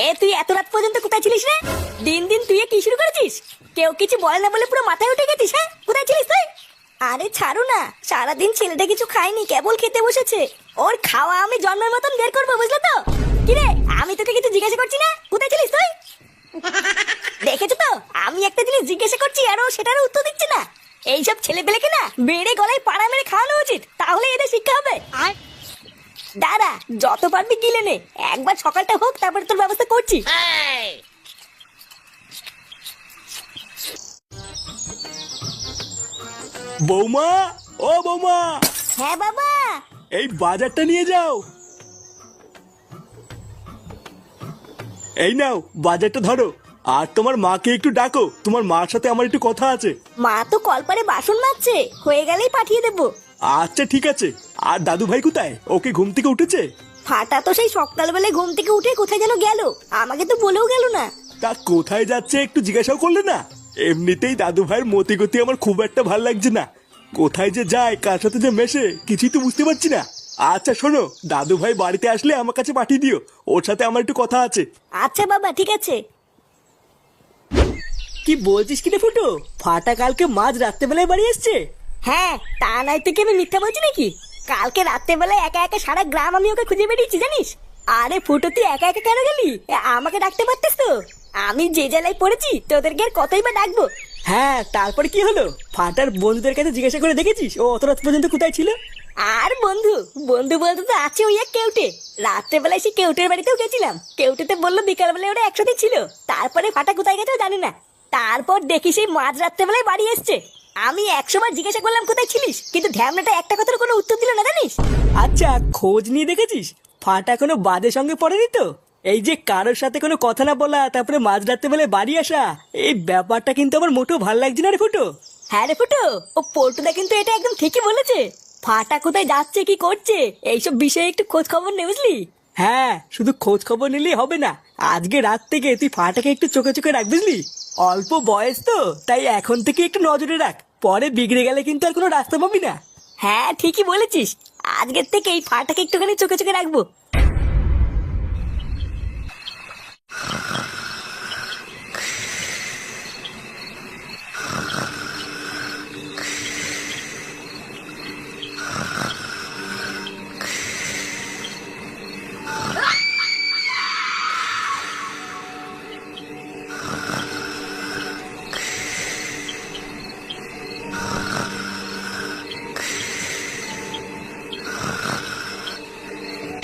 এ তুই এত রাত পর্যন্ত কোথায় ছিলিস রে? দিন দিন তুই কি শুরু করেছিস? কেউ কিছু বলে না বলে পুরো মাথায় উঠে গেছিস, হ্যাঁ? কোথায় ছিলিস তুই? আরে ছাড়ো না, সারাদিন ছেলেটা কিছু খায়নি, কেবল খেতে বসেছে। ওর খাওয়া আমি জন্মের মতন বের করবো, বুঝলে তো? কিরে, আমি তোকে কিছু জিজ্ঞাসা করছি না, কোথায় ছিলিস তুই? দেখেছো তো, আমি একটা জিনিস জিজ্ঞাসা করছি আর ও সেটারও উত্তর দিচ্ছে না। এইসব ছেলে পেলেকে না বেড়ে গলায় পাড়া মেরে খাওয়ানো উচিত, তাহলে এদের শিক্ষা হবে। দাঁড়া, যত পারবি গিলে নে, একবার সকালটা হোক তারপরে তোর ব্যবস্থা করছি। বৌমা, ও বৌমা, হ্যাঁ বাবা। এই বাজারটা নিয়ে যাও। এই নাও বাজারটা ধরো, আর তোমার মাকে একটু ডাকো, তোমার মার সাথে আমার একটু কথা আছে। মা তো কলপারে বাসন মাজছে, হয়ে গেলেই পাঠিয়ে দেবো। আচ্ছা ঠিক আছে। আর দাদু ভাই কোথায়? ওকে ঘুম থেকে উঠেছে? ফাটা তো সেই সকালবেলায় ঘুম থেকে উঠে কোথায় যেন গেল, আমাকে তো বলেও গেল না। তা কোথায় যাচ্ছে একটু জিজ্ঞাসাও করলে না? এমনিতেই দাদু ভাইয়ের মতি গতি আমার খুব একটা ভাল লাগছে না, কোথায় যে যায় কার সাথে যে মেশে কিছুই তো বুঝতে পারছি না। আচ্ছা শোনো, দাদু ভাই বাড়িতে আসলে আমার কাছে পাঠিয়ে দিও, ওর সাথে আমার একটু কথা আছে। আচ্ছা বাবা, ঠিক আছে। কি বলছিস কি রে ফুটো? ফাটা কালকে মাঝ রাত্রেবেলায় বাড়ি এসছে? হ্যাঁ, তা নাই থেকে আমি মিথ্যা বলছি নাকি? কালকে রাত্রেবেলায় একা একা সারা গ্রাম আমি ওকে খুঁজে বেরিয়েছি, জানিস? আরে ফুটো, তুই একা একা কেন গেলি? আমাকে ডাকতে পারতিস তো। আমি যে জেলায় পড়েছি তোদেরকে আর কতই বা ডাকবো। হ্যাঁ, তারপর কি হলো? ফাটার বন্ধুদের কাছে জিজ্ঞাসা করে দেখেছিস ও অত রাত পর্যন্ত কোথায় ছিল? আর বন্ধু বন্ধু বলতে তো আছে ওই এক কেউটে। রাত্রেবেলায় সে কেউটের বাড়িতেও গেছিলাম, কেউটেতে বললো বিকালবেলায় ওরা একসাথে ছিল। তারপরে ফাটা কোথায় গেছে জানি না। তারপর দেখি সেই মাঝ রাত্রেবেলায় বাড়ি এসছে। আমি 100 বার জিজ্ঞাসা করলাম কোথায় ছিলিস, কিন্তু ঢ্যামনাটা একটা কথার কোনো উত্তর দিল না, জানিস? আচ্ছা, খোঁজ নিয়ে দেখেছিস ফাটা কোনো বাজে সঙ্গে পড়েনি তো? এই যে কারোর সাথে কোনো কথা না বলা, তারপরে মাঝ রাত্রেবেলায় বাড়ি আসা, এই ব্যাপারটা কিন্তু আমার মোটেও ভালো লাগছে না রে ফুটো। হ্যাঁ রে ফুটো, ও পল্টুদা কিন্তু এটা একদম ঠিকই বলেছে। ফাটা কোথায় যাচ্ছে, কি করছে, এইসব বিষয়ে একটু খোঁজ খবর নে, বুঝলি? হ্যাঁ, শুধু খোঁজ খবর নিলেই হবে না, আজকে রাত থেকে তুই ফাটাকে একটু চোখে চোখে রাখ, বুঝলি? অল্প বয়স তো, তাই এখন থেকে একটু নজরে রাখ, পরে বিগড়ে গেলে কিন্তু আর কোনো রাস্তা পাবি না। হ্যাঁ ঠিকই বলেছিস, আজকের থেকে এই ফাটাকে একটুখানি চোখে চোখে রাখবো।